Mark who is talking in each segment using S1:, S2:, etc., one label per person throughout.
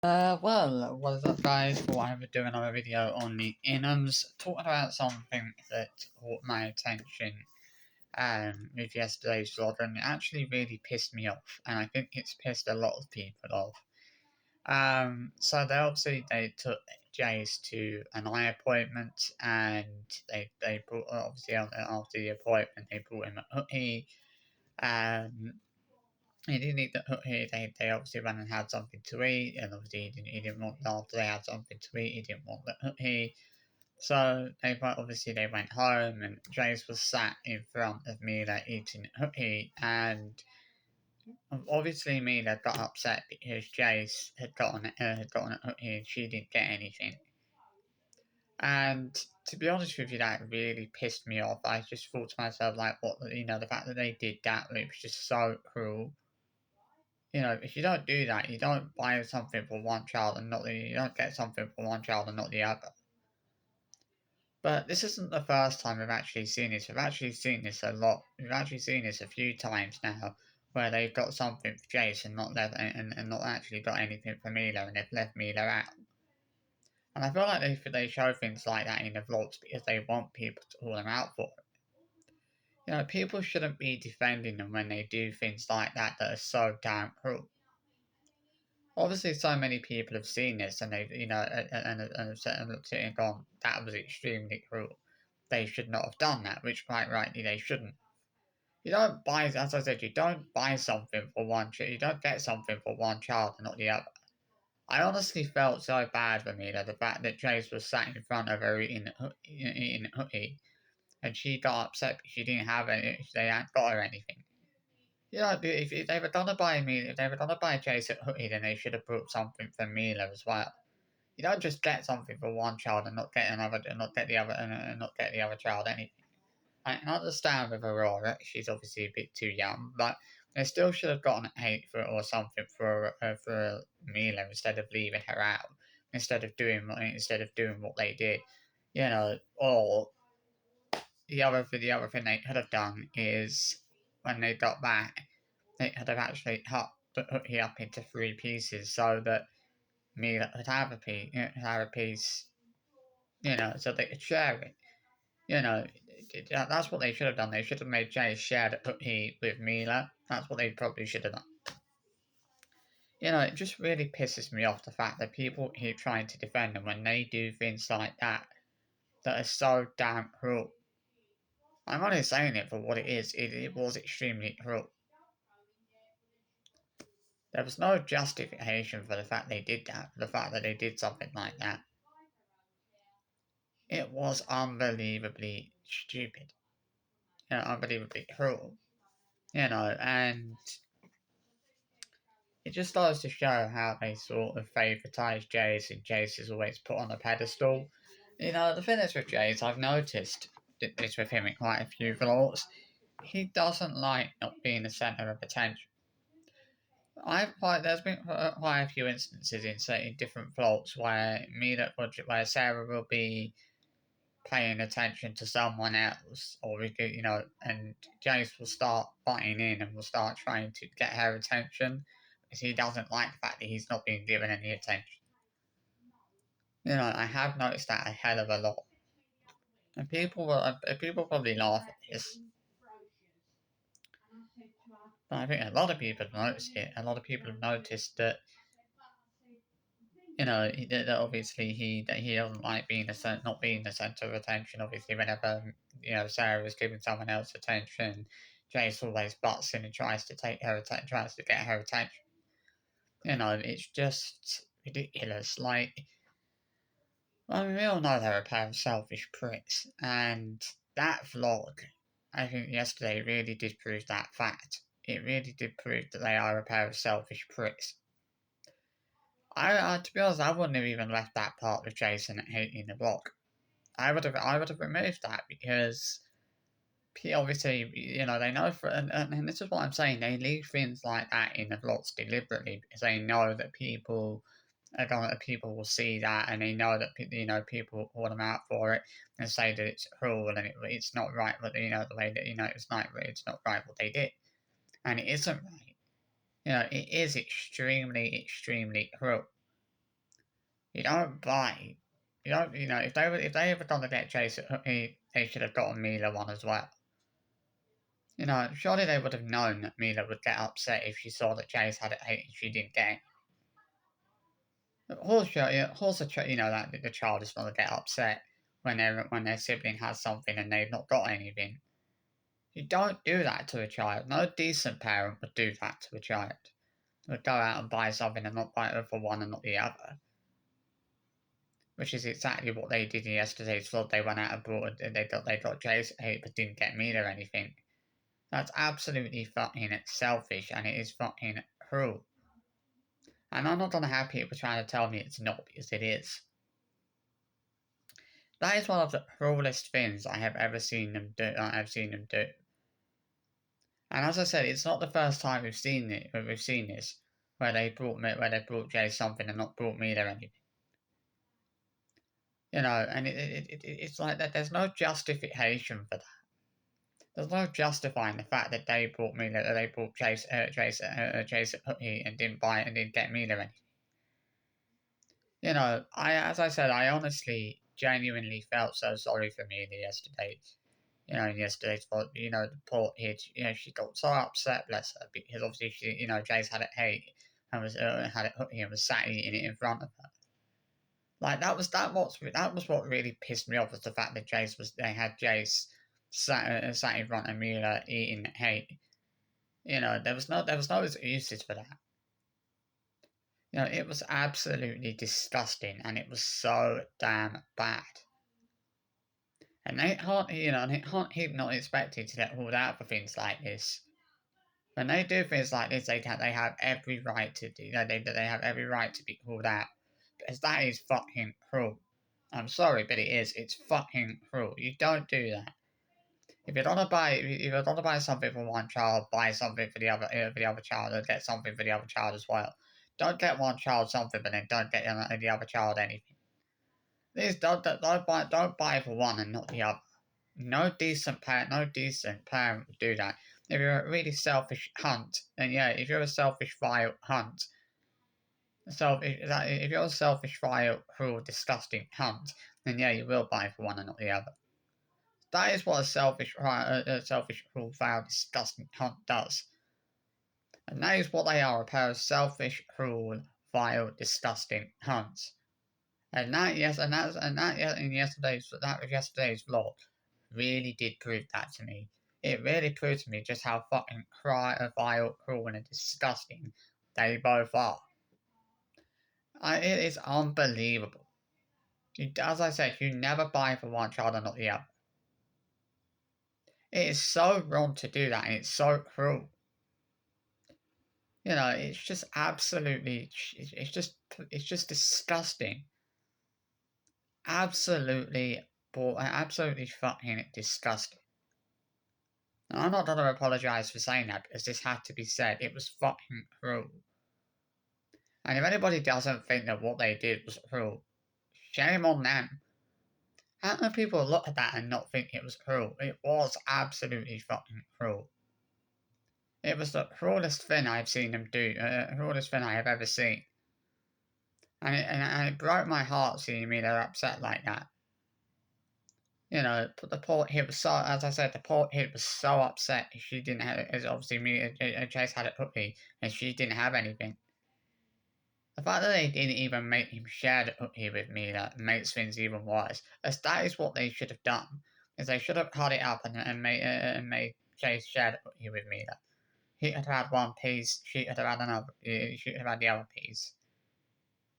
S1: Well, what is up, guys? Thought I would do another video on the inghams, talking about something that caught my attention with yesterday's vlog, and it actually really pissed me off, and I think it's pissed a lot of people off. So they took Jace to an eye appointment, and they brought, obviously, after the appointment, they brought him a hoodie. He didn't eat the hoodie. They obviously went and had something to eat, and obviously he didn't want, after they had something to eat, he didn't want the hoodie. So they went home, and Jace was sat in front of Mila eating the hoodie, and obviously Mila got upset because Jace had gotten a hoodie and she didn't get anything. And to be honest with you, that really pissed me off. I just thought to myself, like, the fact that they did that, it was just so cruel. If you don't do that, you don't buy something for one child and not the, you don't get something for one child and not the other. But this isn't the first time we've actually seen this. We've actually seen this a lot. We've actually seen this a few times now, where they've got something for Jace and and not actually got anything for Mila, and they've left Mila out. And I feel like they show things like that in the vlogs because they want people to call them out for it. People shouldn't be defending them when they do things like that are so damn cruel. Obviously, so many people have seen this, and they've, and looked at it and gone, "That was extremely cruel. They should not have done that." Which, quite rightly, they shouldn't. You don't buy, as I said, you don't buy something for one child. You don't get something for one child and not the other. I honestly felt so bad for me that the fact that Jace was sat in front of her eating a hoodie, and she got upset because she didn't have any. They hadn't got her anything. If they were gonna buy me, if they were gonna buy Jason hoodie, then they should have brought something for Mila as well. You don't just get something for one child and not get another, and not get the other, and not get the other child anything. I can understand with Aurora; she's obviously a bit too young, but they still should have gotten eight for or something for Mila instead of leaving her out, instead of doing what they did, Or the other thing they could have done is when they got back, they could have actually cut the hoodie up into three pieces so that Mila could have a piece, so they could share it. That's what they should have done. They should have made Jay share the hoodie with Mila. That's what they probably should have done. It just really pisses me off the fact that people keep trying to defend them when they do things like that are so damn cruel. I'm only saying it for what it is. It was extremely cruel. There was no justification for the fact they did that, for the fact that they did something like that. It was unbelievably stupid, unbelievably cruel, and it just starts to show how they sort of favouritize Jace, and Jace is always put on a pedestal. The thing is with Jace, I've noticed this with him in quite a few vlogs, he doesn't like not being the centre of attention. There's been quite a few instances in certain different vlogs where Sarah will be paying attention to someone else, and Jace will start butting in and will start trying to get her attention because he doesn't like the fact that he's not being given any attention. I have noticed that a hell of a lot, and people probably laugh at this, but I think a lot of people have noticed it. A lot of people have noticed that that obviously he doesn't like not being the center of attention. Obviously, whenever Sarah is giving someone else attention, Jace always butts in and tries to tries to get her attention. It's just ridiculous. Like, I mean, we all know they're a pair of selfish pricks, and that vlog, I think yesterday really did prove that fact. It really did prove that they are a pair of selfish pricks. To be honest, I wouldn't have even left that part with Jason hating the block. I would have removed that because obviously, they know and this is what I'm saying. They leave things like that in the vlogs deliberately because they know that people will see that, and they know that people will call them out for it and say that it's cruel and it's not right. But the way that it's not right what they did, and it isn't right. It is extremely, extremely cruel. You don't buy. You don't. You know, if they ever done the get chase at Hooky, they should have gotten Mila one as well. You know, surely they would have known that Mila would get upset if she saw that Chase had it and she didn't get it. Also, you know that the child is going to get upset when their sibling has something and they've not got anything. You don't do that to a child. No decent parent would do that to a child. Would go out and buy something and not buy it for one and not the other. Which is exactly what they did in yesterday's vlog. They went out and bought it. They got Chase but didn't get me or anything. That's absolutely fucking selfish and it is fucking cruel. And I'm not gonna have people trying to tell me it's not because it is. That is one of the cruelest things I have ever seen them do. And as I said, it's not the first time we've seen it. We've seen this where they brought Jay something and not brought me there anything. You know, and it's like that. There's no justification for that. There's no justifying the fact that they brought me that they brought Chase Hooky and didn't buy it and didn't get me there anything. You know, as I said, I honestly, genuinely felt so sorry for Amelia yesterday. You know, in yesterday's vlog, you know, the poor kid, you know, she got so upset, bless her, because obviously she, you know, Jace had it hate and was had it hooky and was sat eating it in front of her. Like that was what really pissed me off was the fact that they had Jace sat in front of Amelia eating hate. You know, there was no excuses for that. You know, it was absolutely disgusting and it was so damn bad. And they can't, you know, they can't keep not expecting to get hauled out for things like this. When they do things like this, they have every right to do, you know, they have every right to be hauled out. Because that is fucking cruel. I'm sorry, but it is. It's fucking cruel. You don't do that. If you're gonna buy something for one child, buy something for the other child, and get something for the other child as well. Don't get one child something, but then don't get the other child anything. Please don't buy for one and not the other. No decent parent would do that. If you're a really selfish cunt, then yeah, if you're a selfish, vile cunt, if you're a selfish, vile, cruel, disgusting cunt, then yeah, you will buy for one and not the other. That is what a selfish, cruel, vile, disgusting cunt does. And that is what they are, a pair of selfish, cruel, vile, disgusting cunts. And that in yesterday's vlog really did prove that to me. It really proved to me just how fucking vile, cruel, and disgusting they both are. It is unbelievable. As I said, you never buy for one child and not the other. It is so wrong to do that, and it's so cruel. You know, it's just absolutely, it's just disgusting. Absolutely, absolutely fucking disgusting. And I'm not gonna apologise for saying that because this had to be said. It was fucking cruel. And if anybody doesn't think that what they did was cruel, shame on them. How can people look at that and not think it was cruel? It was absolutely fucking cruel. It was the cruelest thing I've seen them do, cruelest thing I have ever seen. And it broke my heart seeing me they're upset like that. You know, the poor kid was so, as I said, the poor kid was so upset. She didn't have, as obviously me, Chase had it cookie, and she didn't have anything. The fact that they didn't even make him share the cookie with me that makes things even worse. As that is what they should have done. Is they should have cut it up and made Chase share the cookie with me. That he could have had one piece, she could have had another, she could have had the other piece.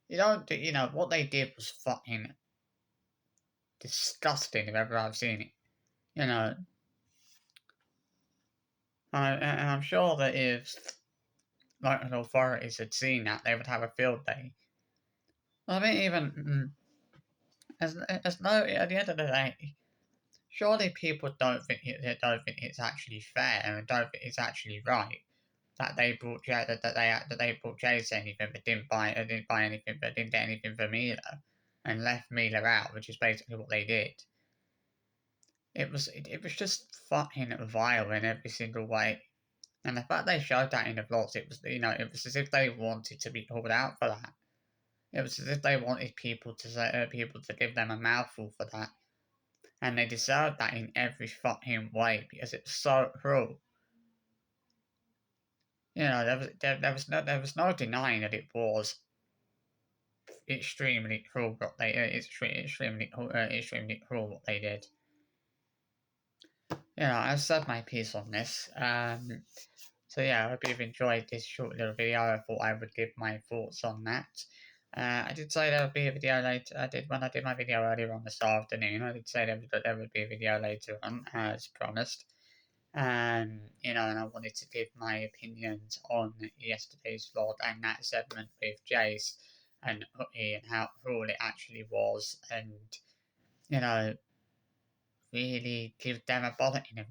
S1: You don't do, you know, what they did was fucking disgusting if ever I've seen it. You know, and I'm sure that if local authorities had seen that, they would have a field day. I mean, even as no, at the end of the day, surely people don't think it's actually fair and don't think it's actually right that they brought that they brought Jay's anything but didn't buy anything but didn't get anything for Mila and left Mila out, which is basically what they did. It was just fucking vile in every single way. And the fact they showed that in the vlogs, it was, you know, it was as if they wanted to be called out for that. It was as if they wanted people to people to give them a mouthful for that, and they deserved that in every fucking way because it's so cruel. You know, there was no denying that it was extremely cruel what they extremely cruel what they did. You know, I've said my piece on this. So yeah, I hope you've enjoyed this short little video. I thought I would give my thoughts on that. I did say there would be a video later. When I did my video earlier on this afternoon. I did say there would be a video later on, as promised. You know, and I wanted to give my opinions on yesterday's vlog and that segment with Jace and Hooky and how cruel it actually was, and you know, really give them a bullet in them.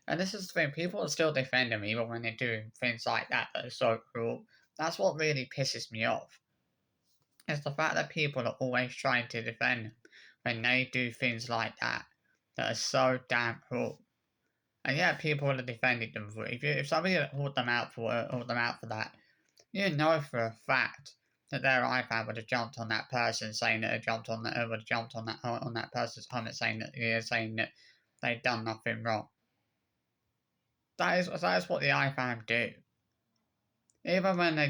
S1: And this is the thing: people are still defending me, even when they're doing things like that that are so cruel. That's what really pisses me off. It's the fact that people are always trying to defend them when they do things like that are so damn cruel. And yeah, people are defending them for it. If somebody hold them out for that, you know for a fact that their iPad would have jumped on that person, saying that it jumped on that would have jumped on that person's comment, saying that they'd done nothing wrong. That is what the iPad do. Even when they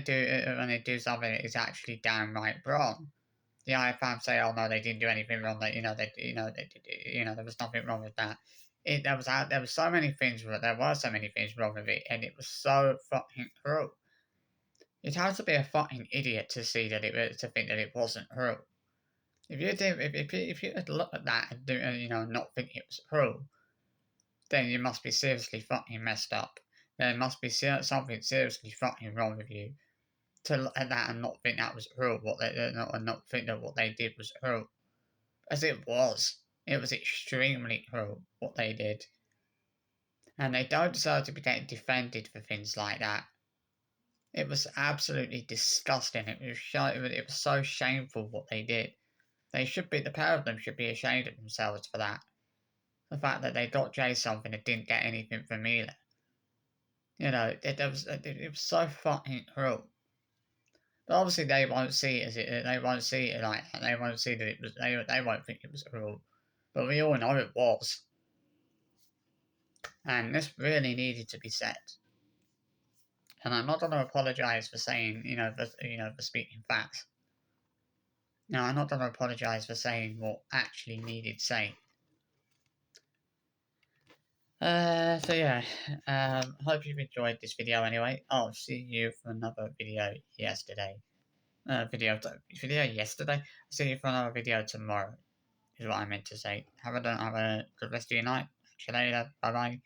S1: do something that is actually downright wrong, the IFAM say, "Oh no, they didn't do anything wrong. There was nothing wrong with that." There were so many things wrong with it, and it was so fucking cruel. You'd have to be a fucking idiot to see that to think that it wasn't cruel. If you had look at that and not think it was cruel, then you must be seriously fucking messed up. There must be something seriously fucking wrong with you to look at that and not think that was cruel. And not think that what they did was cruel, as it was. It was extremely cruel what they did, and they don't deserve to be getting defended for things like that. It was absolutely disgusting. It was so shameful what they did. The pair of them should be ashamed of themselves for that. The fact that they got Jay something and didn't get anything from Milan. It was so fucking cruel. But obviously they won't see it they won't see it like that. They won't see that it was they won't think it was cruel. But we all know it was. And this really needed to be said. And I'm not going to apologise for saying, for speaking facts. No, I'm not going to apologise for saying what actually needed saying. So yeah, hope you've enjoyed this video anyway. I'll see you for another video yesterday. Video yesterday. I'll see you for another video tomorrow, is what I meant to say. Have a good rest of your night. See you later. Bye bye.